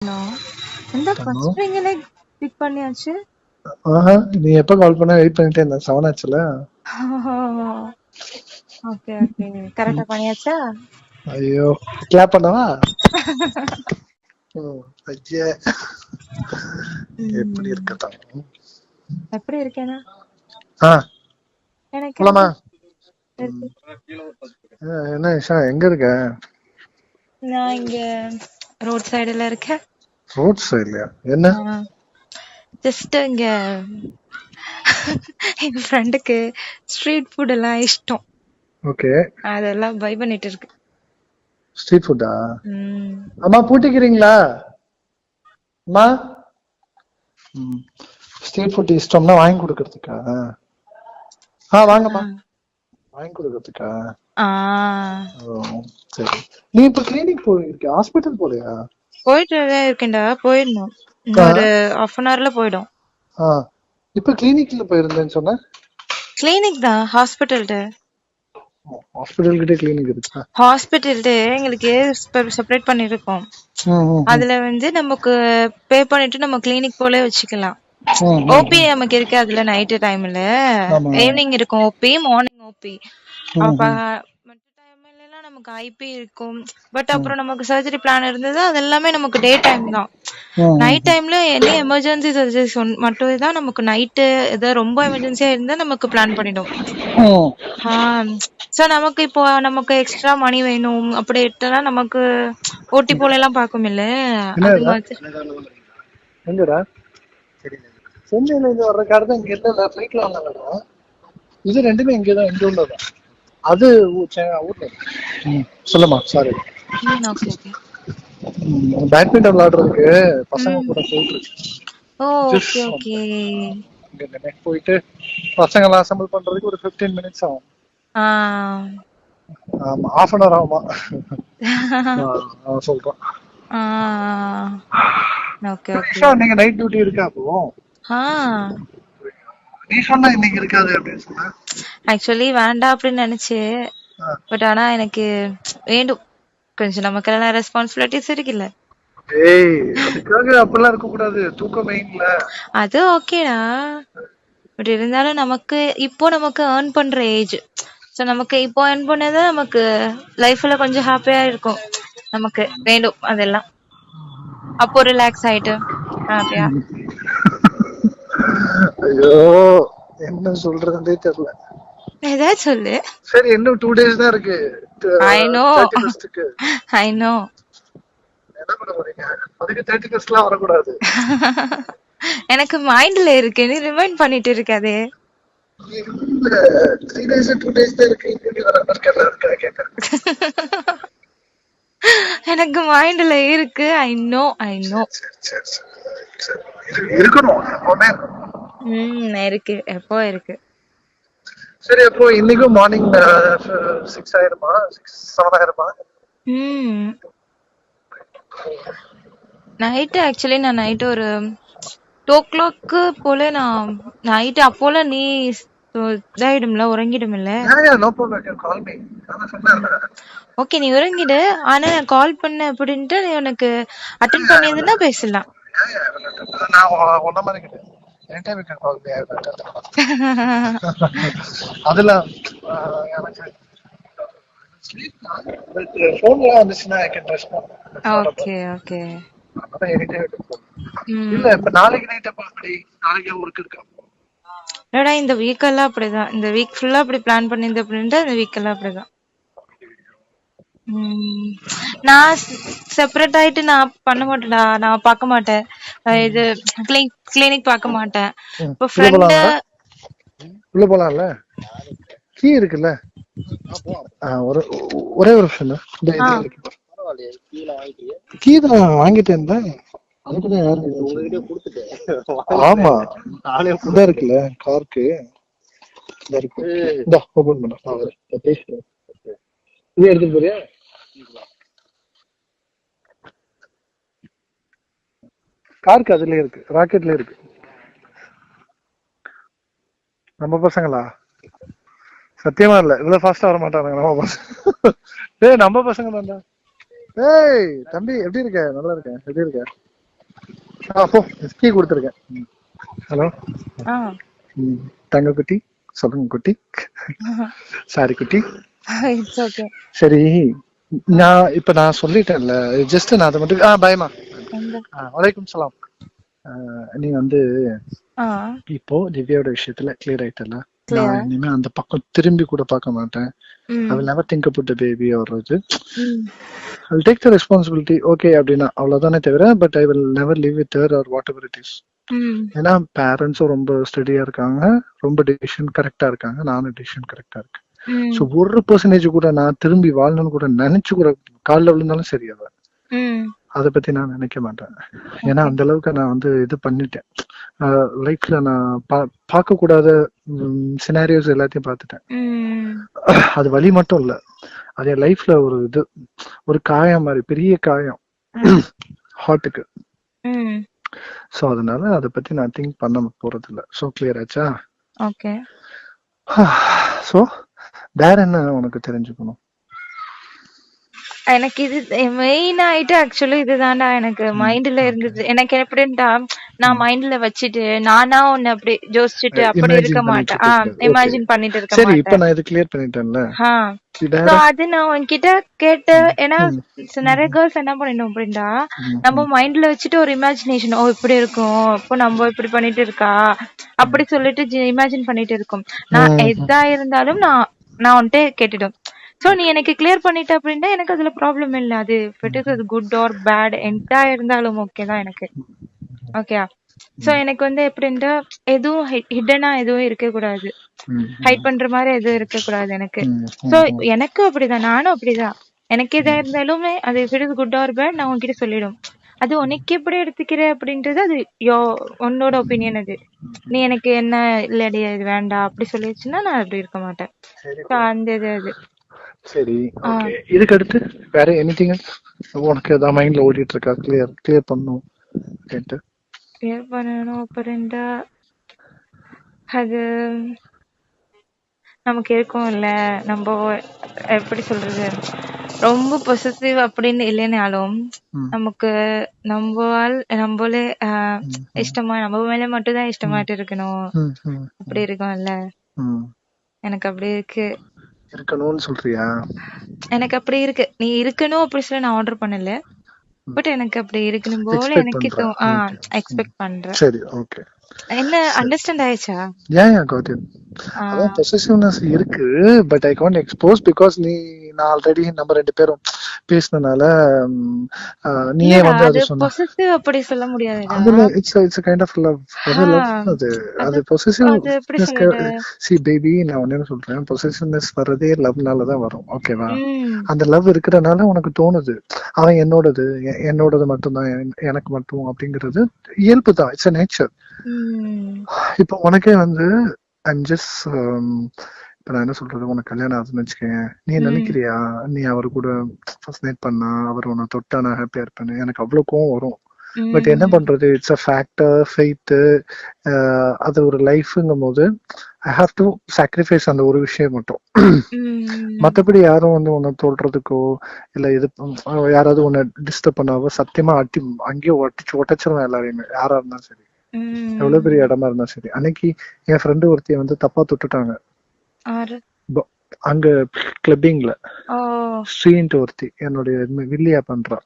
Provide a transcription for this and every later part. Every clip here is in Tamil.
இந்த ஹலோ. ஃபர்ஸ்ட் ரிங்ல பிக் பண்ணியாச்சு. நீ எப்ப கால் பண்ண வெயிட் பண்ணிட்டே இருந்தேன். 7 ஆச்சுல. ஓகே ஓகே கரெக்டா பண்ணியாச்சா? ஐயோ கிளாப் பண்ணவா? ஐயே எப்படி இருக்கட்டும். எப்படி இருக்கேனா? எனக்கு போலாமா? இருக்கு. என்ன இஷா எங்க இருக்க? நான் இங்க ரோட் சைடுல இருக்கேன். ரோட் சைட்லயா? என்ன? ஜஸ்ட் இங்க என் ஃப்ரெண்டுக்கு ஸ்ட்ரீட் ஃபுட் எல்லாம் இஷ்டம். ஓகே. அதெல்லாம் பை பண்ணிட்டு இருக்கு. ஸ்ட்ரீட் ஃபுட்டா? அம்மா பூட்டிக்கிறீங்களா அம்மா? ஸ்ட்ரீட் ஃபுட் இஷ்டம்னா வாங்கி கொடுக்கறதுக்கா? வாங்கம்மா. வாங்கி கொடுக்கறதுக்கா? சரி. நீ இப்ப கிளினிக் போயிருக்க, ஹாஸ்பிட்டல் போலையா? போயிட்டு இருக்கேன்டா, போயிடணும். இன்னொரு half an hourல போயிடும். இப்ப கிளினிக்ல போயிருந்தேன்னு சொன்ன? கிளினிக் தான், ஹாஸ்பிட்டல்ட. ஹாஸ்பிட்டல் கிட்ட கிளினிக் இருக்கா? ஹாஸ்பிட்டல்ட எங்களுக்கு செப்பரேட் பண்ணிருக்கோம். அதுல வந்து நமக்கு பே பண்ணிட்டு நம்ம கிளினிக் போல வச்சுக்கலாம். ஓபி நமக்கு இருக்கு அதுல நைட் டைம்ல. ஈவினிங் இருக்கும் ஓபி, மார்னிங் ஓபி. அப்ப மற்ற டைம்ல எல்லாம் நமக்கு ஐபி இருக்கும். பட் அப்புறம் நமக்கு சர்ஜரி பிளான் இருந்தது, அது எல்லாமே நமக்கு டே டைம் தான். நைட் டைம்ல எனி எமர்ஜென்சி சர்ஜரிஸ் மட்டும் தான் நமக்கு நைட்டு ஏதாவது ரொம்ப எமர்ஜென்சியா இருந்தா நமக்கு பிளான் பண்ணிடும். சோ நமக்கு இப்போ நமக்கு எக்ஸ்ட்ரா மணி வேணும் அப்படி இட்டனா நமக்கு ஓட்டி போல எல்லாம் பாக்கும் இல்ல. அது மாதிரி எங்கடா? சென்னையில இருந்து வர்ற கார் தான் இங்க இல்ல, ஃபிளைட்ல வந்தாங்கடா. இது ரெண்டுமே இங்கதான், இங்க உள்ளதான். அது ஊர்ல. சொல்லுமா, சாரி. Okay okay. பேட்மிண்டன் விளையாடுறதுக்கு பசங்க கூட போயிட்டு ஓகே ஓகே. போயிட்டு பசங்க எல்லாம் அசம்பிள் பண்றதுக்கு ஒரு 15 மினிட்ஸ் ஆகும். ஆமா, half an hour ஆகுமா? சொல்றேன். Okay okay. நீங்க நைட் டியூட்டி இருக்கா? அப்போ நீ சொன்ன இன்னைக்கு இருக்காது அப்படின்னு சொன்ன. ஆக்சுவலி வேண்டாம் அப்படின்னு நினைச்சு, பட் ஆனா எனக்கு வேண்டும். கொஞ்சம் நமக்கு எல்லாம் ரெஸ்பான்சிபிலிட்டிஸ் இருக்குல்ல. அதுக்காக அப்பெல்லாம் இருக்க கூடாது, தூக்கம் மெயின்ல. அது ஓகேடா. பட் இருந்தாலும் நமக்கு இப்போ நமக்கு ஏர்ன் பண்ற ஏஜ். சோ நமக்கு இப்போ ஏர்ன் பண்ணது நமக்கு லைஃப்ல கொஞ்சம் ஹாப்பியா இருக்கும். நமக்கு வேண்டும் அதெல்லாம். அப்போ ரிலாக்ஸ் ஆயிட்டு ஹாப்பியா. ஐயோ என்ன சொல்றதே தெரியல. ஏதாவது சொல்லு. சரி, இன்னும் 2 days தான் இருக்கு. I know. 31st. I know. என்ன பண்ண போறீங்க? அதுக்கு 31st வரக்கூடாது. எனக்கு மைண்ட்ல இருக்கு, நீ ரிமைண்ட் பண்ணிட்டு இருக்காதே. 3 days 2 days தான் இருக்கு. எனக்கு மைண்ட்ல இருக்கு. I know. இருக்கணும். இருக்கு, எப்போ இருக்கு. சரி, அப்போ இன்னைக்கும் மார்னிங் 6 ஆயிருமா? 7 ஆயிருமா? நைட்டு ஆக்சுவலி நான் நைட்டு ஒரு 2 o'clock போல நான் நைட்டு அப்போல நீ இதாயிடும்ல, உறங்கிடும்ல. ஓகே, நீ உறங்கிடு. ஆனா நான் கால் பண்ண அப்படின்ட்டு நீ உனக்கு அட்டென்ட் பண்ணியதுன்னா பேசலாம். அதுல ஓகே ஓகே. இல்ல இப்ப நாளைக்கு நைட் அப்படி நாளைக்கு ஒர்க் இருக்கா? இல்லடா, இந்த வீக் எல்லாம் அப்படிதான். இந்த வீக் ஃபுல்லா அப்படி பிளான் பண்ணிருந்து அப்படின்ட்டு இந்த வீக் எல்லாம் அப்படிதான். நான் செப்பரேட் ஆயிட்டு நான் பண்ண மாட்டேன்டா. நான் பார்க்க மாட்டேன். இது கிளினிக் பார்க்க மாட்டேன். இப்போ ஃப்ரெண்ட் உள்ள போலாம்ல, கீ இருக்குல்ல. ஒரே ஒரு நிமிஷம். கீ தான் வாங்கிட்டு இருந்தேன். அதுக்குதான் யாரு? ஆமா, இதா இருக்குல்ல காருக்கு. ஓபன் பண்ண இது எடுத்துட்டு போறியா? காருக்கு அதுலயே இருக்கு, ராக்கெட்ல இருக்கு. நம்ம பசங்களா? சத்தியமா இல்ல, இவ்வளவு ஃபாஸ்டா வர மாட்டாங்க நம்ம பசங்க. நம்ம பசங்க தான்டா. ஏய் தம்பி, எப்படி இருக்க? நல்லா இருக்கேன். எப்படி இருக்க? அப்போ கீ கொடுத்துருக்கேன். ஹலோ ஆ தங்க குட்டி, சொல்லுங்க குட்டி, சாரி குட்டி. It's okay. சரி, நான் சொல்லிட்டேன்ல, ஜஸ்ட் நான் அதை மட்டும் பயமா. வலைக்கும் சலாம். நீ வந்து இப்போ திவ்யாவோட விஷயத்துல கிளியர் ஆயிட்டல. நான் இனிமே அந்த பக்கம் திரும்பி கூட பார்க்க மாட்டேன். I will never think about the baby or இது. I will take the responsibility. Okay அப்படின்னா அவ்வளவுதானே தவிர, but I will never live with her or whatever it is. ஏன்னா பேரண்ட்ஸும் ரொம்ப ஸ்டடியா இருக்காங்க, ரொம்ப டிசிஷன் கரெக்டா இருக்காங்க, நானும் டிசிஷன் கரெக்டா இருக்கேன். ஸோ 1% கூட நான் திரும்பி வாழணும்னு கூட நினைச்சு கூட காலில் விழுந்தாலும் சரி அதை பத்தி நான் நினைக்க மாட்டேன். ஏன்னா அந்த அளவுக்கு நான் வந்து இது பண்ணிட்டேன். லைஃப்ல நான் பார்க்க கூடாத சினாரியோஸ் எல்லாத்தையும் பார்த்துட்டேன். அது வலி மட்டும் இல்ல, அது என் லைஃப்ல ஒரு காயம் மாதிரி, பெரிய காயம் ஹார்ட்டுக்கு. சோ அதனால அதை பத்தி நான் திங்க் பண்ண போறது இல்ல. சோ கிளியர் ஆச்சா? ஓகே. சோ வேற என்ன உனக்கு தெரிஞ்சுக்கணும்? எனக்கு இது மெயின் ஆயிட்டு ஆக்சுவலி இதுதான்டா எனக்கு மைண்ட்ல இருந்தது. எனக்கு எப்படின்டா, நான் மைண்ட்ல வச்சுட்டு நானா ஒன்னு அப்படி யோசிச்சுட்டு அப்படி இருக்க மாட்டேன். இமேஜின் பண்ணிட்டு இருக்க மாட்டேன். இப்ப நான் இது கிளியர் பண்ணிட்டேன்ல. அது நான் உன்கிட்ட கேட்டு, ஏன்னா நிறைய கேர்ள்ஸ் என்ன பண்ணிட்டோம் அப்படின்டா, நம்ம மைண்ட்ல வச்சுட்டு ஒரு இமேஜினேஷன், ஓ இப்படி இருக்கும், இப்போ நம்ம இப்படி பண்ணிட்டு இருக்கா அப்படி சொல்லிட்டு இமேஜின் பண்ணிட்டு இருக்கோம். நான் எதா இருந்தாலும் நான் வந்துட்டு கேட்டுடும். சோ நீ எனக்கு கிளியர் பண்ணிட்ட அப்படின்னா எனக்கு அதுல ப்ராப்ளம் இல்ல. அது குட் ஆர் பேட் எதா இருந்தாலும் ஓகே தான் எனக்கு. ஓகே. சோ எனக்கு வந்து எப்படின்னா எதுவும் ஹிடனா எதுவும் இருக்க கூடாது, ஹைட் பண்ற மாதிரி எதுவும் இருக்க கூடாது எனக்கு. சோ எனக்கு அப்படிதான், நானும் அப்படிதான். எனக்கு எதா இருந்தாலுமே அது குட் ஆர் பேட் நான் உன்கிட்ட சொல்லிடும். அது உனக்கு எப்படி எடுத்துக்கிற அப்படின்றது அது உன்னோட ஒப்பீனியன். அது நீ எனக்கு என்ன இல்லடி இது வேண்டாம் அப்படி சொல்லிடுச்சுன்னா நான் அப்படி இருக்க மாட்டேன். அந்த இது அது சரி. ஓகே, இதுக்கு அடுத்து வேற எனிதிங் உனக்கு ஏதாவது மைண்ட்ல ஓடிட்டு இருக்கா? கிளியர் பண்ணணும் அப்படின்டா அது நமக்கு இருக்கும் இல்ல, நம்ம எப்படி சொல்றது, ரொம்ப பொசசிவ் அப்படின்னு இல்லைனாலும் நமக்கு நம்மளே இஷ்டமா, நம்ம மேல மட்டும் தான் இஷ்டமாட்டு இருக்கணும் அப்படி இருக்கும்ல. எனக்கு அப்படி இருக்கணும்னு சொல்றியா? எனக்கு அப்படி இருக்கு. நீ இருக்கணும் அப்படி சொல்லி நான் ஆர்டர் பண்ணல, பட் எனக்கு அப்படி இருக்கணும் போல எனக்கு எக்ஸ்பெக்ட் பண்றேன். சரி, ஓகே. என்ன அண்டர்ஸ்டாண்ட் ஆயிடுச்சா? Got it. அதான் பொசசிவ்னஸ் இருக்கு, but I can't expose because நான் ஆல்ரெடி நம்ம ரெண்டு பேரும் பேசினனால நீயே வந்து அது சொன்ன. பொசசிவ் அப்படி சொல்ல முடியாது. அதுல it's a kind of love. அது பொசசிவ். see baby, நான் என்ன சொல்றேன், பொசசிவ்னஸ் வரதே லவ்னால தான் வரும். ஓகேவா? அந்த லவ் இருக்கறனால உனக்கு தோணுது அவன் என்னோடது மட்டும்தான், எனக்கு மட்டும் அப்படிங்கிறது இயல்பு தான். It's a nature. இப்போ உனக்கே வந்து இப்ப நான் என்ன சொல்றது, உனக்கு கல்யாணம் ஆகுதுன்னு வச்சுக்கேன், நீ நினைக்கிறியா நீ அவரு கூட ஃபர்ஸ்ட் நைட் பண்ணா அவர் உன்னை தொட்டா நான் ஹாப்பியா இருப்பேன்னு? எனக்கு அவ்வளவு கோவம் வரும். பட் என்ன பண்றது, இட்ஸ் அ ஃபேக்டர், ஃபெய்த். அது ஒரு லைஃப்ங்கும் போது ஐ ஹாவ் டு சாக்ரிஃபைஸ் அந்த ஒரு விஷயம் மட்டும். மத்தபடி யாரும் வந்து உன்னை தோல்றதுக்கோ இல்ல இது யாராவது உன்னை டிஸ்டர்ப் பண்ணாவோ சத்தியமா அங்கேயே ஒட்டச்சிருவேன் எல்லாரையுமே, யாரா இருந்தாலும் சரி, எவ்வளவு பெரிய இடமா இருந்தா சரி. அன்னைக்கு என் ஃப்ரெண்டு ஒருத்திய வந்து தப்பா தொட்டுட்டாங்க அங்க கிளப்பிங்ல. ஸ்ரீன்ட்டு ஒருத்தி என்னுடைய வில்லியா பண்றா,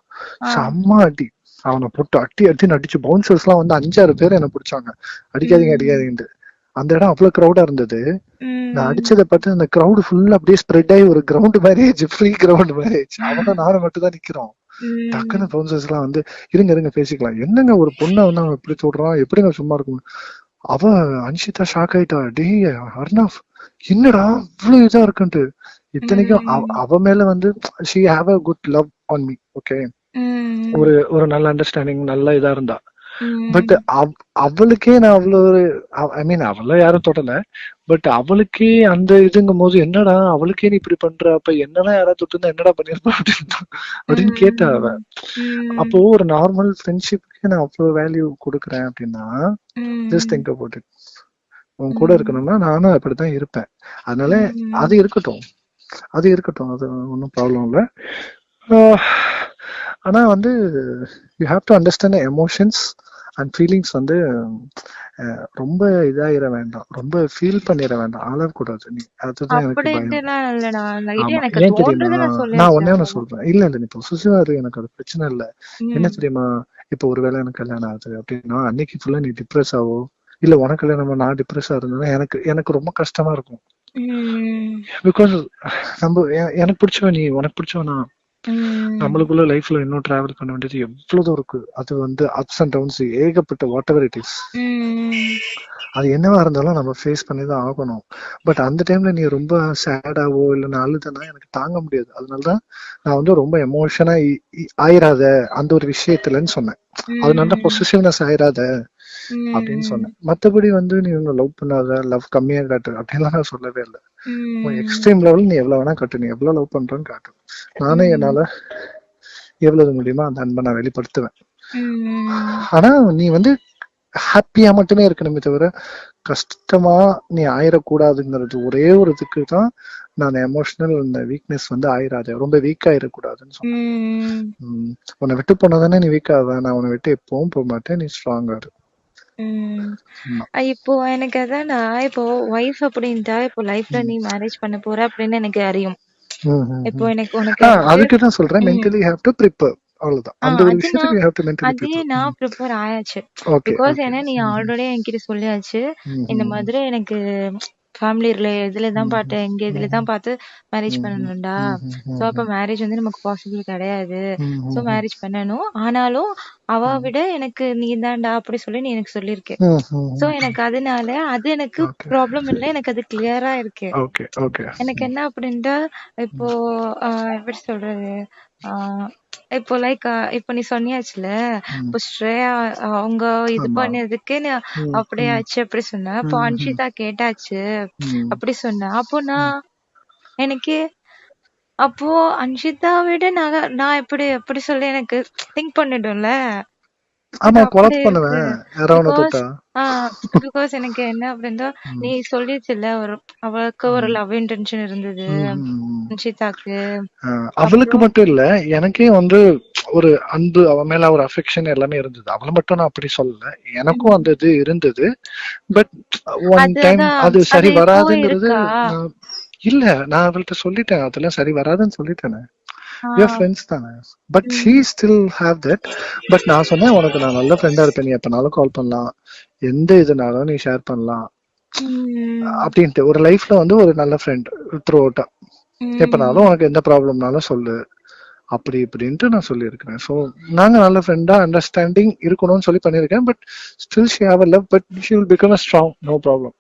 செம்ம அடி. அவனை போட்டு அடின்னு அடிச்சு பவுன்சர்ஸ் எல்லாம் வந்து 5-6 பேர் என்ன பிடிச்சாங்க, அடிக்காதீங்கன்ட்டு. அந்த இடம் அவ்வளவு கிரௌடா இருந்தது. நான் அடிச்சதை பார்த்து அந்த கிரௌடு ஃபுல்லா அப்படியே ஸ்ப்ரெட் ஆகி ஒரு கிரவுண்ட் மாதிரி ஆயிடுச்சு, ஃப்ரீ கிரவுண்ட் மாதிரி ஆயிடுச்சு. அவனும் நானும் மட்டும் தான் நிக்கிறோம். டக்குன்னு பவுன்சர்ஸ் எல்லாம் வந்து இருங்க பேசிக்கலாம், என்னங்க ஒரு பொண்ணை வந்து அவன் எப்படி சொல்றான், எப்படிங்க சும்மா இருக்கும். அவ அன்ஷிதா ஷாக் ஆயிட்டா, டே அர்ணாப் என்னடா இவ்வளவு இதா இருக்குன்ட்டு. இத்தனைக்கும் அவ மேல வந்து she have a good love on me. Okay, ஒரு நல்ல அண்டர்ஸ்டாண்டிங், நல்ல இதா இருந்தா. பட் அவளுக்கே நான் அவ்வளவு ஐ மீன் அவள யாரும் தொடல, பட் அவளுக்கே அந்த இதுங்கும் போது என்னடா அவளுக்கே நீ இப்படி பண்ற, அப்ப என்னடா யாராவது தொட்டு என்னடா பண்ணிருப்பா அப்படின்னு கேட்டா அவ. அப்போ ஒரு நார்மல் ஃப்ரெண்ட்ஷிப்க்கு நான் அவ்வளவு வேல்யூ கொடுக்குறேன் அப்படின்னா ஜஸ்ட் திங்க் அபௌட் இட். உன் கூட இருக்கணும்னா நானும் அப்படித்தான் இருப்பேன். அதனால அது இருக்கட்டும், அது ஒன்றும் ப்ராப்ளம் இல்லை. ஆனா வந்து you have to understand emotions and feelings வந்து ரொம்ப இதாயிர வேண்டாம், ரொம்ப ஃபீல் பண்ணிட வேண்டாம், ஆளக்கூடாது நீ. அதுதான் எனக்கு பயம். அப்படின்ட்டுலாம் இல்லடா. லைட்டா ஆமா, எனக்கு ஏன் தெரியுமா, தோன்றத நான் நான் சொல்லியிருக்கேன் ஒன்னே ஒண்ணு அவ்வளவுதான். சொல்றேன். இல்ல இல்ல, நீ பொசிசிவா இரு, எனக்கு அது பிரச்சனை இல்ல. என்ன ம். தெரியுமா, இப்போ ஒருவேளை எனக்கு கல்யாணம் ஆகுது அப்படின்னா அன்னைக்கு ஃபுல்லா நீ டிப்ரெஸ் ஆவோ, இல்ல உனக்கு கல்யாணம் நான் டிப்ரெஸ் இருந்தேன்னா எனக்கு எனக்கு ரொம்ப கஷ்டமா இருக்கும். ம். பிகாஸ் நம்ம எனக்கு பிடிச்சவன் நீ, உனக்கு பிடிச்சவனா, ம். நம்மளுக்குள்ள லைஃப்ல இன்னும் டிராவல் பண்ண வேண்டியது எவ்வளவு தூரம் இருக்கு. அது வந்து அப்ஸ் அண்ட் டவுன்ஸ் ஏகப்பட்ட வாட் எவர் இட் இஸ். ம். அது என்னவா இருந்தாலும் நம்ம ஃபேஸ் பண்ணி தான் ஆகணும். பட் அந்த டைம்ல நீ ரொம்ப சேடாவோ இல்ல நான் அழுதனா எனக்கு தாங்க முடியாது. அதனாலதான் நான் வந்து ரொம்ப எமோஷனா ஆயிராத அந்த ஒரு விஷயத்துலன்னு சொன்னேன். அதனால ம். பொசிசிவ்னஸ் ஆயிராத அப்படின்னு ம். சொன்னேன். மத்தபடி வந்து நீ உன்னை லவ் பண்ணாத, லவ் கம்மியா காட்டு அப்படின்லாம் நான் சொல்லவே இல்லை. உன் ம். எக்ஸ்ட்ரீம் லெவல் நீ எவ்வளவு வேணா காட்டு, நீ எவ்வளவு லவ் பண்றன்னு காட்டு. நானே ம். என்னால எவ்வளவு முடியுமோ அந்த அன்பை நான் வெளிப்படுத்துவேன். ம். ஆனா நீ வந்து ஹாப்பியா மட்டுமே இருக்கணுமே தவிர கஷ்டமா நீ ஆயிடக்கூடாதுங்கிறது ஒரே ஒரு இதுக்கு தான் நான் எமோஷனல் இந்த வீக்னஸ் வந்து ஆயிராது, ரொம்ப வீக் ஆயிடக்கூடாதுன்னு சொன்னேன். ம். உன்னை விட்டு போனதானே நீ வீக் ஆவ, நான் உன்னை விட்டு எப்பவும் போக மாட்டேன், நீ ஸ்ட்ராங்கா இரு. ம். ஆமா. இப்போ எனக்கு அதான்டா, இப்போ ஒய்ஃப் அப்படின்ட்டா இப்போ லைஃப்ல நீ மேரேஜ் பண்ண போற அப்படின்னு எனக்கு அறியும். இப்போ எனக்கு உனக்கு வந்துட்டு அதுக்குதான் சொல்றேன், ம். Mentally have to prepare. அவ்வளவுதான், அந்த ஒரு அது நான் விஷயத்துக்கு யூ ஹேவ் டு மென்டலி அதே ப்ரிப்பேர். நான் ப்ரிப்பேர் ஆயாச்சு. Okay because okay. ஏன்னா நீ ஆல்ரெடி என்கிட்ட சொல்லியாச்சு. இந்த மாதிரி எனக்கு ஃபேமிலி இதுல தான் பார்த்து எங்க இதுல தான் பார்த்து மேரேஜ் பண்ணணும்டா. சோ அப்ப மேரேஜ் வந்து நமக்கு பாசிபிள் கிடையாது. சோ மேரேஜ் பண்ணணும். ஆனாலும் அவ விட எனக்கு நீ தான்டா அப்படி சொல்லி நீ எனக்கு சொல்லியிருக்க. சோ எனக்கு அதனால அது எனக்கு ப்ராப்ளம் இல்ல. எனக்கு அது கிளியரா இருக்கு. Okay okay. எனக்கு என்ன அப்படின்ட்டா இப்போ எப்படி சொல்றது, ஆஹ் இப்போ லைக் இப்போ நீ சொன்னியாச்சுல, இப்போ ஸ்ரேயா அவங்க இது ஆமா. பண்ணதுக்கு நீ அப்படியே ஆச்சு அப்படி சொன்ன. இப்போ அன்ஷிதா கேட்டாச்சு அப்படி சொன்ன. அப்போ எனக்கு அப்போ அன்ஷிதா விட நான் எப்படி எப்படி சொல்லி எனக்கு திங்க் பண்ணிடும்ல. ஆமா, எனக்கு அப்படி கொலப் இருக்கு. பண்ணுவேன் யாராவது பிகாஸ் தொட்டா. பிகாஸ் எனக்கு என்ன அப்படின்னா, நீ சொல்லிச்சுல அவளுக்கு ஒரு லவ் இன்டென்ஷன் இருந்தது அன்ஷிதாக்கு. அவளுக்கு அப்புறம் மட்டும் இல்ல, எனக்கே வந்து ஒரு அன்பு அவ மேல ஒரு அஃபெக்ஷன் எல்லாமே இருந்தது. அவளை மட்டும் நான் அப்படி சொல்லல, எனக்கும் அந்த இது இருந்தது. பட் ஒன் டைம் அதான் அது அது சரி இப்போ வராதுங்கிறது இருக்கா? இல்ல, நான் அவள்கிட்ட சொல்லிட்டேன், அதெல்லாம் சரி வராதுன்னு சொல்லிட்டேனே. யூ ஆஹ் ஃப்ரெண்ட்ஸ் தானே. But she um still have that. But நான் சொன்னேன், உனக்கு நான் நல்ல ஃப்ரெண்டா இருப்பேன், நீ எப்பனாலும் கால் பண்ணலாம், எந்த இதுனாலும் நீ ஷேர் பண்ணலாம் உம் அப்படின்ட்டு. ஒரு லைஃப்ல வந்து ஒரு நல்ல ஃப்ரெண்ட் த்ரூ அவுட்டா, எப்பனாலும் உம் உனக்கு எந்த ப்ராப்ளம்னாலும் சொல்லு அப்படி இப்படின்ட்டு நான் சொல்லியிருக்கிறேன். ஸோ நாங்க நல்ல ஃப்ரெண்டா அண்டர்ஸ்டாண்டிங் இருக்கணும்னு சொல்லி பண்ணியிருக்கேன். But still she have a love, but she will become a strong, no problem.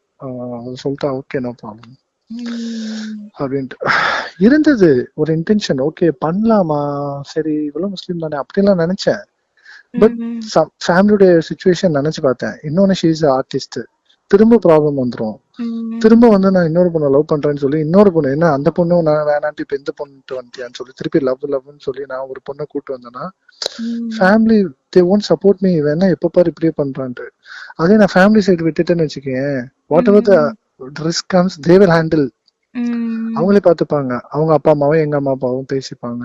சொல்லிட்டா ஓகே நோ ப்ராப்ளம் உம் அப்படின்ட்டு இருந்தது ஒரு இன்டென்ஷன். ஓகே பண்ணலாமா, சரி இவ்வளவு முஸ்லீம் தானே அப்படிலாம் நினைச்சேன். பட் உம் ஃபேமிலியோட சுச்சுவேஷன் நினைச்சு பார்த்தேன். இன்னொன்னு ஷீ இஸ் ஆர்டிஸ்ட், திரும்ப ப்ராப்ளம் வந்துரும். திரும்ப உம் வந்து நான் இன்னொரு பொண்ணை லவ் பண்றேன்னு சொல்லி இன்னொரு பொண்ணு, என்ன அந்த பொண்ணு நான் வேணான்ட்டு இப்ப இந்த பொண்ணு வந்துட்டியான்னு சொல்லி திருப்பி லவ் லவ்னு சொல்லி நான் ஒரு பொண்ணை கூட்டு வந்தேன்னா family they won't support me. வேணா எப்ப பாரு இப்படியே பண்றான்ட்டு. அதே நான் ஃபேமிலி சைடு விட்டுட்டேன்னு வச்சுக்கேன், what ever the risk comes they will handle. அவங்களே பாத்துப்பாங்க, அவங்க அப்பா அம்மாவும் எங்க அம்மா அப்பாவும் பேசிப்பாங்க.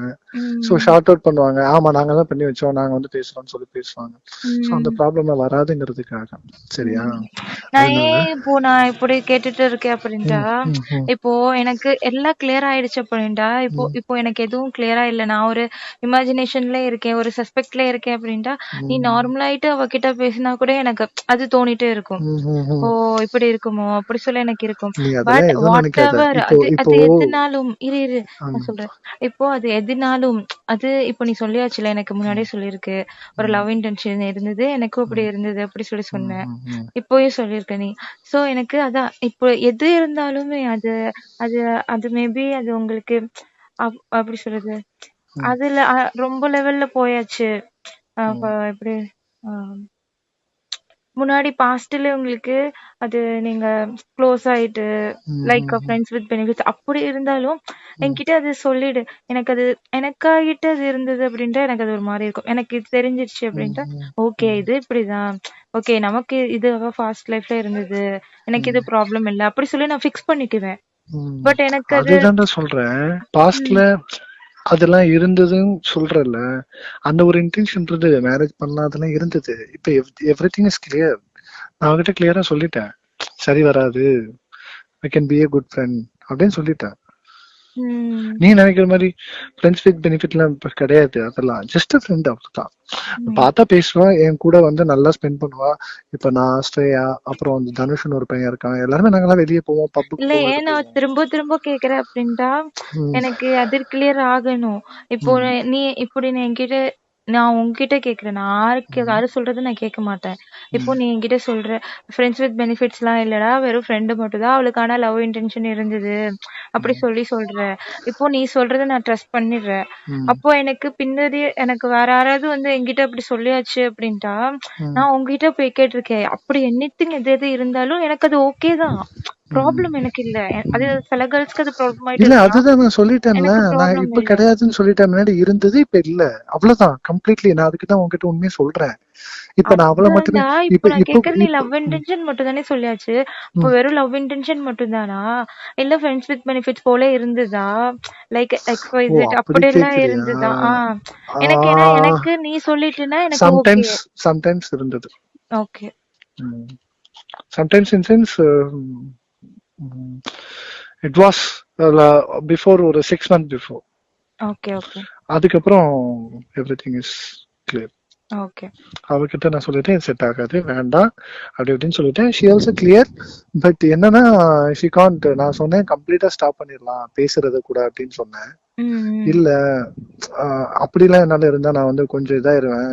சோ ஷார்ட் அவுட் பண்ணுவாங்க, ஆமா நாங்க தான் பண்ணி வச்சோம், நாங்க வந்து பேசுறோம்னு சொல்லி பேசுவாங்க. சோ அந்த ப்ராப்ளம் வராதுங்கிறதுக்காக. சரியா? நான் அதனால ஏன் இப்போ நான் இப்படி கேட்டுட்டு இருக்கேன் அப்படின்ட்டா, இப்போ எனக்கு எல்லாம் கிளியர் ஆயிடுச்சு அப்படின்ட்டா, இப்போ இப்போ எனக்கு எதுவும் கிளியரா இல்ல, நான் ஒரு இமேஜினேஷன்ல இருக்கேன், ஒரு சஸ்பெக்ட்ல இருக்கேன் அப்படின்ட்டா, நீ நார்மலாயிட்டு அவகிட்ட பேசினா கூட எனக்கு அது தோணிட்டே இருக்கும். ஓ இப்படி இருக்குமோ அப்படி சொல்ல எனக்கு இருக்கும். நீ பட் அதெல்லாம் எதுவும் வாட் நினைக்காத. எவர் இப்போ அது இப்போ அது எதுனாலும் இரு இரு நான் சொல்றேன். இப்போ அது எதுனாலும் அது இப்போ நீ சொல்லியாச்சுல, எனக்கு முன்னாடியே சொல்லியிருக்கு, ஒரு லவ் இன்டென்ஷன் இருந்தது, எனக்கும் அப்படி இருந்தது அப்படி சொல்லி சொன்னேன். இப்போயே சொல்லியிருக்க நீ. சோ எனக்கு அதான் இப்போ எது இருந்தாலுமே அது அது அது மேபி அது உங்களுக்கு அப்படி சொல்றது, அதுல ரொம்ப லெவல்ல போயாச்சு. எப்படி முன்னாடி பாஸ்ட்ல உங்களுக்கு அது நீங்க க்ளோஸ் ஆயிட்டு லைக் ஃப்ரெண்ட்ஸ் வித் பெனிஃபிட்ஸ் அப்படி இருந்தாலும் என்கிட்ட அது சொல்லிடு. எனக்கு அது எனக்காகிட்ட அது இருந்தது அப்படின்ட்டு எனக்கு அது ஒரு மாதிரி இருக்கும். எனக்கு இது தெரிஞ்சிருச்சு அப்படின்ட்டு ஓகே இது இப்படிதான், ஓகே நமக்கு இது ஃபாஸ்ட் லைஃப்ல இருந்தது, எனக்கு இது ப்ராப்ளம் இல்லை அப்படி சொல்லி நான் ஃபிக்ஸ் பண்ணிக்குவேன். பட் எனக்கு அது அதுதான்டா சொல்றேன். பாஸ்ட்ல அதெல்லாம் இருந்ததுன்னு சொல்றல, அந்த ஒரு இன்டென்ஷன் இருந்தது, மேரேஜ் பண்ணலாம் அதெல்லாம் இருந்தது. இப்ப எவ்ரி திங் இஸ் கிளியர். நான் அவகிட்ட கிளியரா சொல்லிட்டேன், சரி வராது, I can be A good friend அப்படின்னு சொல்லிட்டேன். நீ நினைக்கிற மாதிரி ஃப்ரெண்ட்ஸ் வித் பெனிஃபிட்லாம் இப்ப கிடையாது, அதெல்லாம் ஜஸ்ட் ஃப்ரெண்ட் அவ்வளவுதான். பார்த்தா பேசுவா, என் கூட வந்து நல்லா ஸ்பெண்ட் பண்ணுவா. இப்ப நான் ஸ்ரேயா, அப்புறம் வந்து தனுஷ்னு ஒரு பையன் இருக்கான், எல்லாருமே நாங்கெல்லாம் வெளியே போவோம், பப்புக்கு இல்ல போவோம், ஏன் இது நான் போவோம். திரும்ப திரும்ப கேக்குறேன் அப்படின்ட்டா, எனக்கு அது கிளியர் ஆகணும். இப்போ ம், நீ இப்படி நீ என்கிட்ட, நான் உன்கிட்ட கேக்குறேன், நான் யாரு சொல்றது நான் கேட்க மாட்டேன். இப்போ ம், நீ என்கிட்ட சொல்ற ஃப்ரெண்ட்ஸ் வித் பெனிஃபிட்ஸ் எல்லாம் இல்லடா, வெறும் ஃப்ரெண்டு மட்டும் தான், அவளுக்கான லவ் இன்டென்ஷன் இருந்தது அப்படி சொல்ற. இப்போ நீ சொல்றத நான் ட்ரஸ்ட் பண்ணிடுறேன். ம், அப்போ எனக்கு பின்னாடி எனக்கு வேற யாராவது வந்து என்கிட்ட அப்படி சொல்லியாச்சு அப்படின்ட்டா, ம், நான் உங்ககிட்ட போய் கேட்டிருக்கேன். அப்படி எனிதிங் எது எது இருந்தாலும் எனக்கு அது ஓகே தான். ம், ப்ராப்ளம் எனக்கு இல்ல. அது ம். சில கேர்ள்ஸ்க்கு அது ப்ராப்ளம் ஆயிட்டு இல்ல இருக்கலாம். அதுதான் நான் சொல்லிட்டேன்ல, எனக்கு நான் ப்ராப்ளம் இப்ப இல்ல. கிடையாதுன்னு சொல்லிட்டேன். முன்னாடி இருந்தது, இப்ப இல்ல, அவ்வளவுதான். கம்ப்ளீட்லி நான் அதுக்குதான் உங்ககிட்ட உண்மையை சொல்றேன். இப்ப நான் அவளை மட்டுமே அதான்டா, இப்போ இப்ப நான் இப்போ கேக்குறது நீ இப்போ லவ் இன்டென்ஷன் மட்டும் தானே சொல்லியாச்சு. இப்போ ம், வெறும் லவ் இன்டென்ஷன் மட்டும் தானா? இல்ல ஃப்ரெண்ட்ஸ் வித் பெனிஃபிட்ஸ் போல இருந்ததா? லைக் ஓ XYZ அப்படி அப்படியெல்லாம் கேக்குறியா? இருந்ததா? எனக்கு ஏன்னா ஆ எனக்கு நீ சொல்லிட்டுனா எனக்கு ஓகே. சம்டைம்ஸ் சம்டைம்ஸ் இருந்தது. Okay. Sometimes in sense it was before ஒரு 6 months பிஃபோர். ஓகே. ஓகே. அதுக்கப்புறம் every thing is clear. Okay. அவகிட்ட நான் சொல்லிட்டேன், செட் ஆகாது, வேண்டாம் அப்படி இப்படின்னு சொல்லிட்டேன். She also clear. பட் என்னன்னா, ஷி காண்ட். நான் சொன்னேன் கம்ப்ளீட்டா ஸ்டாப் பண்ணிடலாம் பேசுறது கூட அப்படின்னு சொன்னேன். ம். இல்ல அப்படிலாம் என்னால இருந்தா நான் வந்து கொஞ்சம் இதாயிருவேன்.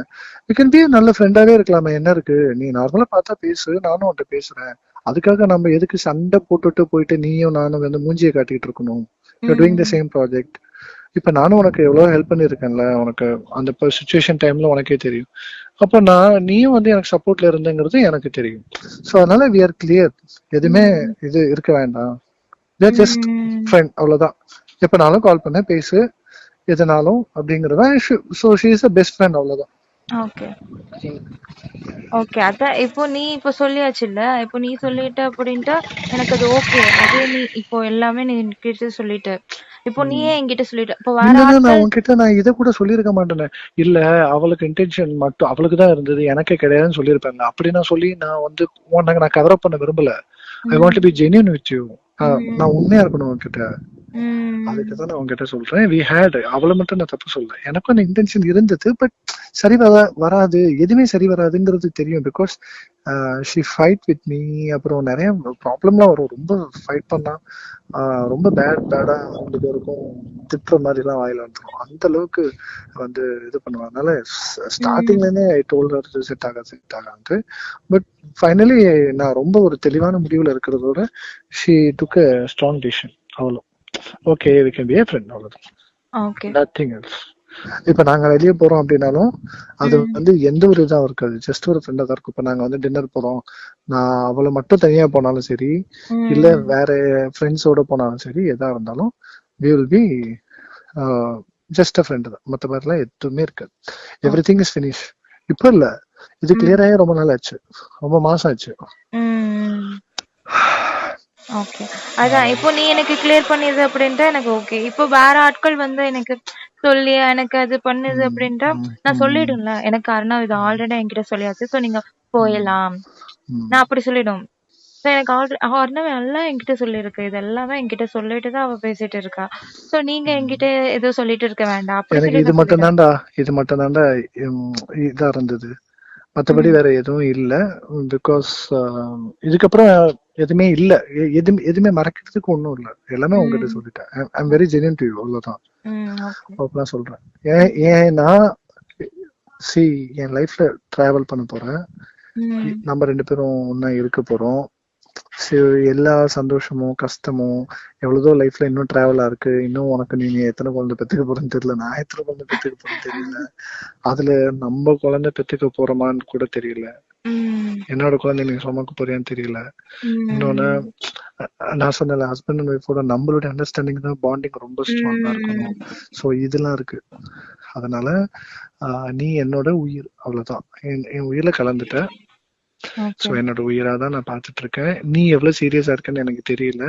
யூ கேன் பி நல்ல ஃப்ரெண்டாவே இருக்கலாமே, என்ன இருக்கு, நீ நார்மலா பார்த்தா பேசு, நானும் உன்கிட்ட பேசுறேன். அதுக்காக நம்ம எதுக்கு சண்டை போட்டுட்டு போயிட்டு நீயும் நானும் வந்து மூஞ்சியை காட்டிட்டு இருக்கணும்? யூ டூயிங் த ம். Same project. இப்ப நானும் உனக்கு எவ்வளவு ஹெல்ப் பண்ணிருக்கேன்ல, உனக்கு அந்த சுச்சுவேஷன் டைம்ல உனக்கே தெரியும். அப்ப நீயும் வந்து எனக்கு சப்போர்ட்ல இருந்தங்கிறது எனக்கு தெரியும். சோ அதனால வி ஆர் கிளியர். எதுவுமே ம். இது இருக்க வேண்டாம். ஜஸ்ட் ம். ஃப்ரெண்ட், அவ்வளவுதான். எப்பனாலும் கால் பண்ண பேசு, எதுனாலும் அப்படிங்கறத. So she is a best friend, அவ்வளவுதான். ஓகே. ஓகே. அதான் இப்போ நீ இப்போ சொல்லியாச்சுல்ல. இப்போ நீ சொல்லிட்ட அப்படின்ட்டா எனக்கு அது ஓகே. அதே நீ இப்போ எல்லாமே நீ என்கிட்ட சொல்லிட்ட. இப்போ நீயே என்கிட்ட சொல்லிட்ட. இப்போ வேற இல்லன்னா நான் ஆட்கள். உன்கிட்ட நான் இதை கூட சொல்லியிருக்க மாட்டேனே. இல்ல அவளுக்கு இன்டென்ஷன் மட்டும் அவளுக்கு தான் இருந்தது, எனக்கு கிடையாதுன்னு சொல்லியிருப்பேங்க. அப்படி நான் சொல்லி நான் வந்து உனக்கு நான் கவர் அப் பண்ண விரும்பல. ஐ வாண்ட் டு பி ம். Genuine with you. ம். நான் உண்மையா இருக்கணும் உன்கிட்ட. ம். அதுக்குதான் நான் உங்ககிட்ட சொல்றேன். வி ஹேட், அவளை மட்டும் நான் தப்பு சொல்ல, எனக்கும் அந்த இன்டென்ஷன் இருந்தது. பட் சரி வராது, எதுவுமே சரி வராதுங்கிறது தெரியும். Because she fight with me. அப்புறம் நிறைய ப்ராப்ளம்லாம் வரும். ரொம்ப ஃபைட் பண்ணா ரொம்ப பேடா 2 பேருக்கும் திட்டுற மாதிரி எல்லாம் வாயில வந்துடும். அந்த அளவுக்கு வந்து இது பண்ணுவாங்க. அதனால ஸ்டார்டிங்ல ம். இருந்தே ஐ டோல்ட் ஹர் செட் ஆகாது. பட் ஃபைனலி நான் ரொம்ப ஒரு தெளிவான முடிவுல இருக்கிறதோட she took a strong decision. அவ்வளோ okay, we can be a friend, அவ்வளவுதான். ஓகே. Nothing else. இப்ப நாங்க வெளியே போறோம் அப்படின்னாலும் அது ம். வந்து எந்த ஒரு இதாவும் இருக்காது, ஜஸ்ட் ஒரு ஃப்ரெண்டா தான் இருக்கும். இப்ப நாங்க வந்து டின்னர் போறோம், நான் அவளை மட்டும் தனியா போனாலும் சரி, இல்ல ம். வேற ஃப்ரெண்ட்ஸோட போனாலும் சரி, எதா இருந்தாலும் we will be just a friend தான். மத்த மாதிரிலாம் எதுவுமே இருக்காது. Every thing is finish. இப்ப இல்ல, இது ம். கிளியர் ஆகி ரொம்ப நாள் ஆச்சு, ரொம்ப மாசம் ஆச்சு. ம். ஓகே. அதான் இப்போ நீ எனக்கு கிளியர் பண்ணிது அப்படின்ட்டா எனக்கு ஓகே. இப்போ வேற ஆட்கள் வந்து எனக்கு சொல்லி எனக்கு அது பண்ணுது ம், அப்படின்ட்டா ம், நான் ம், சொல்லிடும்ல. எனக்கு அருணா இது ஆல்ரெடி என்கிட்ட சொல்லியாச்சு. ஸோ நீங்க ம், போயிடலாம். ம், நான் அப்படி சொல்லிடும். ஸோ எனக்கு அருணாவே எல்லாம் என்கிட்ட சொல்லியிருக்கு. இது எல்லாமே என்கிட்ட சொல்லிட்டு தான் அவ பேசிட்டு இருக்கா. ஸோ நீங்க ம். என்கிட்ட எதுவும் சொல்லிட்டு இருக்க வேண்டாம். அப்படி எனக்கு சொல்லி இது நான் மட்டும் சொல்லிடுவேன். தான்டா, இது மட்டும் தான்டா இதா இருந்தது. மத்தபடி ம். வேற எதுவும் இல்ல. பிகாஸ் இதுக்கப்புறம் எதுவுமே இல்ல. எதுவுமே மறைக்கிறதுக்கு ஒண்ணும் இல்ல. எல்லாமே உங்ககிட்ட ம். சொல்லிட்டேன். I'm very genuine to you, அவ்வளவுதான். ம். ஓகே. அப்பதான் சொல்றேன். ஏன்னா சி, என் லைஃப்ல டிராவல் பண்ண போறேன். ம். நம்ம 2 பேரும் ஒண்ணா இருக்க போறோம். எல்லா சந்தோஷமும் கஷ்டமும் எவ்வளவோ லைஃப்ல இன்னும் டிராவலா இருக்கு. இன்னும் உனக்கு நீ எத்தனை குழந்தை பெத்துக்க போறேன்னு தெரியல, நான் எத்தனை குழந்தை பெத்துக்க போறேன்னு தெரியல. அதுல நம்ம குழந்தை பெத்துக்க போறோமான்னு கூட தெரியல. ம். என்னோட குழந்தை நீங்க சுமக்க போறியான்னு தெரியல. இன்னொன்னு, ம். நான் சொன்னல, ஹஸ்பண்ட் அண்ட் ஒய்ஃபோட நம்மளோட அண்டர்ஸ்டாண்டிங் தான், பாண்டிங் ரொம்ப ஸ்ட்ராங்கா இருக்கணும். ம். ஸோ இதெல்லாம் இருக்கு. அதனால நீ என்னோட உயிர், அவ்வளவுதான். என் உயிர்ல கலந்துட்ட. So okay. என்னோட உயிரா தான் நான் பார்த்துட்டு இருக்கேன். நீ எவ்வளவு சீரியஸா இருக்கேன்னு எனக்கு தெரியல.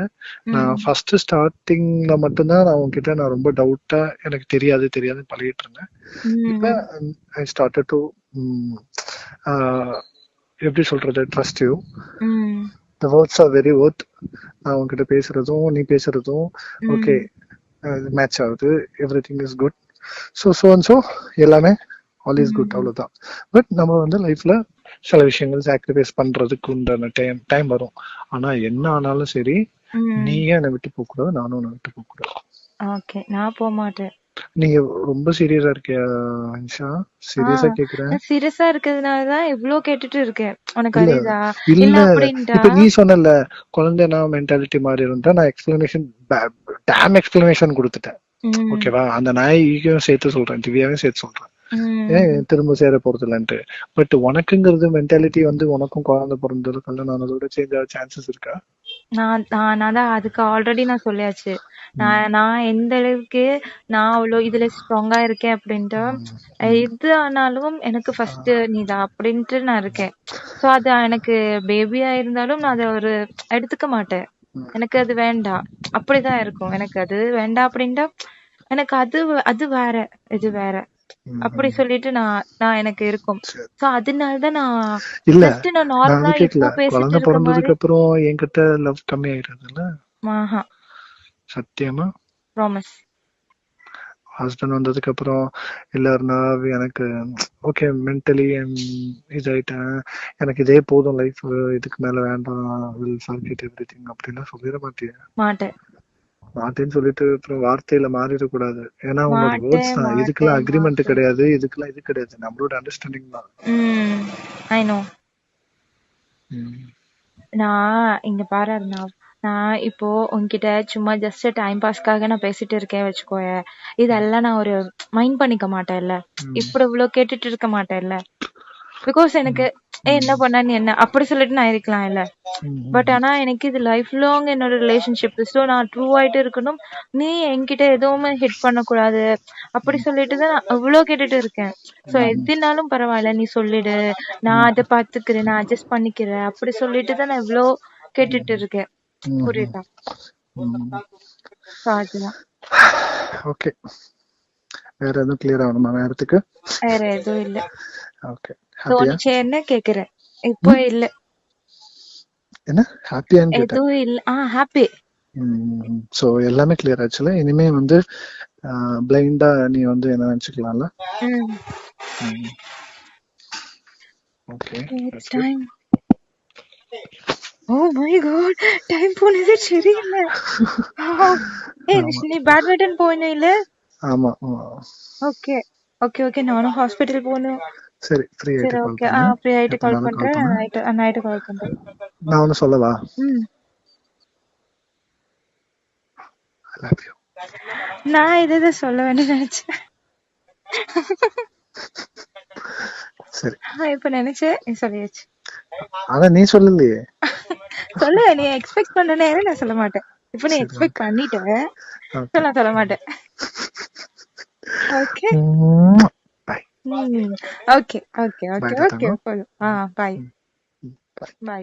நான் ஃபர்ஸ்ட் ஸ்டார்டிங்ல மட்டும்தான் நான் உன்கிட்ட நான் ரொம்ப டவுட்டா எனக்கு தெரியாதுன்னு பழகிட்டு இருந்தேன். இப்ப ஐ ஸ்டார்டட் டு எப்படி சொல்றது, trust you. The words are very worth. நான் உன்கிட்ட பேசுறதும் நீ பேசுறதும் ஓகே மேட்ச் ஆகுது. Every thing is good. So and so எல்லாமே ஆல் இஸ் குட், அவ்வளவுதான். பட் நம்ம வந்து லைஃப்ல சில விஷயங்கள் சாக்ரிஃபைஸ் பண்றதுக்கு உண்டான டைம் வரும். ஆனா என்ன ஆனாலும் சரி, நீயே என்னை விட்டு போக கூடாது, நானும் உன்னை விட்டு போக கூடாது. ஓகே, நான் போக மாட்டேன். நீங்க ரொம்ப சீரியஸா இருக்கியா அனிஷா? சீரியஸா கேக்குறேன். சீரியஸா இருக்கிறதுனாலதான் இவ்ளோ கேட்டுட்டு இருக்கேன். உனக்கு இல்ல அறியுதா இல்ல இல்ல அப்படின்ட்டா? இப்ப நீ சொன்னல குழந்தைனா மென்டாலிட்டி மாதிரி இருந்தா, நான் எக்ஸ்பிளனேஷன் டேம் எக்ஸ்பிளனேஷன் கொடுத்துட்டேன். ஓகேவா? அந்த நாயையும் சேர்த்து சொல்றேன், திவ்யாவையும் சேர்த்து சொல்றேன். ஏன் திரும்ப சேர போறது இல்லன்ட்டு. பட் உனக்குங்கிறது மென்டாலிட்டி வந்து உனக்கும் குழந்தை பிறந்தது கல்யாணம் ஆனதோட சேஞ்ச் ஆக சான்சஸ் இருக்கா? நான் அதுக்கு ஆல்ரெடி நான் சொல்லியாச்சு. நான் எந்த அளவுக்கு நான் அவ்வளோ இதுல ஸ்ட்ராங்கா இருக்கேன் அப்படின்ட்டு, எது ஆனாலும் எனக்கு ஃபர்ஸ்ட் நீதான் அப்படின்ட்டு நான் இருக்கேன். சோ அது எனக்கு பேபியா இருந்தாலும் நான் அதை ஒரு எடுத்துக்க மாட்டேன். எனக்கு அது வேண்டாம், அப்படிதான் இருக்கும். எனக்கு அது வேண்டாம் அப்படின்ட்டா எனக்கு அது வேற, இது வேற அப்படி சொல்லிட்டு நான் எனக்கு இருக்கும். சோ அதனாலதான் நான் இல்ல ஜஸ்ட் நான் நான் நார்மலா அது கேட்கல. இப்போ பேசிட்டு குழந்தை இருக்க பிறந்ததுக்கு மாதிரி. அப்புறம் என்கிட்ட லவ் கம்மி ஆயிடுறதுல்ல? ஆஹா, சத்தியமா ப்ராமிஸ். ஹஸ்பண்ட் வந்ததுக்கு அப்புறம் எல்லாருனா எனக்கு ஓகே மென்டலி இதாயிட்டேன், எனக்கு இதே போதும் லைஃப், இதுக்கு மேல வேண்டாம், வில் ஃபர்கெட் எவ்ரிதிங் அப்படின்னா சொல்லிட மாட்டேன். மாட்டேன்னு சொல்லிட்டு அப்புறம் வார்த்தையில மாறிடக்கூடாது. ஏன்னா உன்னோட வேர்ட்ஸ் தான். இதுக்கெல்லாம் அக்ரிமெண்ட் கிடையாது, இதுக்கெல்லாம் இது கிடையாது, நம்மளோட அண்டர்ஸ்டாண்டிங் தான். I know. நான் இங்க பாரு அருணா, நான் இப்போ உன்கிட்ட சும்மா ஜஸ்ட் டைம் பாஸ்க்காக நான் பேசிட்டு இருக்கேன் வச்சுக்கோய, இதெல்லாம் நான் ஒரு மைண்ட் பண்ணிக்க மாட்டேன்ல, இப்படி இவ்வளவு கேட்டுட்டு இருக்க மாட்டேன்ல. பிகாஸ் எனக்கு என்ன பண்ண நீ என்ன அப்படி சொல்லிட்டு நான் இருக்கலாம் இல்ல. பட் ஆனா எனக்கு இது லைஃப் லாங் என்னோட ரிலேஷன்ஷிப். ஸோ நான் ட்ரூ ஆயிட்டு இருக்கணும். நீ என்கிட்ட எதுவுமே ஹிட் பண்ணக்கூடாது அப்படி சொல்லிட்டு தான் நான் அவ்வளவு கேட்டுட்டு இருக்கேன். சோ எதுனாலும் பரவாயில்ல நீ சொல்லிடு, நான் அதை பாத்துக்கிறேன், நான் அட்ஜஸ்ட் பண்ணிக்கிறேன் அப்படி சொல்லிட்டு தான் நான் இவ்வளோ கேட்டுட்டு இருக்கேன். புரியுதா? அதுதான். ஓகே, வேற எதுவும் கிளியர் ஆகணுமா நேரத்துக்கு? வேற எதுவும் இல்ல. ஓகே, தோணுச்சு என்ன கேக்குறேன், இப்போ இல்ல. என்ன ஹாப்பியான்னு கேட்டேன். எதுவும் இல்ல. ஹாப்பி. சோ எல்லாமே கிளியர் ஆச்சுல. இனிமே வந்து பிளைண்டா நீ வந்து என்ன நினைச்சுக்கலாம்ல. Okay, time. Oh my god, time போனது சரியில்லை. நீ பேட்மிண்டன் போனீல? ஆமா. ஓகே ஓகே ஓகே, நானும் ஹாஸ்பிடல் போகணும். சரி, ஃப்ரீ ஆயிட்டு கால் ஓகே, பண்ணு. ஃப்ரீ ஆயிட்டு கால் பண்றேன். நைட் கால் பண்றேன். நான் ஒன்னு சொல்லவா? I love you. நான் இதை சொல்ல வேண்டிய நினைச்சேன். சரி, இப்ப நினைச்சேன் நீ சொல்லியாச்சு. ஆனா நீ சொல்லலையே. சொல்ல நீ எக்ஸ்பெக்ட் பண்ண நேரம் நான் சொல்ல மாட்டேன். இப்ப நீ எக்ஸ்பெக்ட் பண்ணிட்ட, நான் சொல்ல மாட்டேன். Okay bye. Okay okay okay okay. By.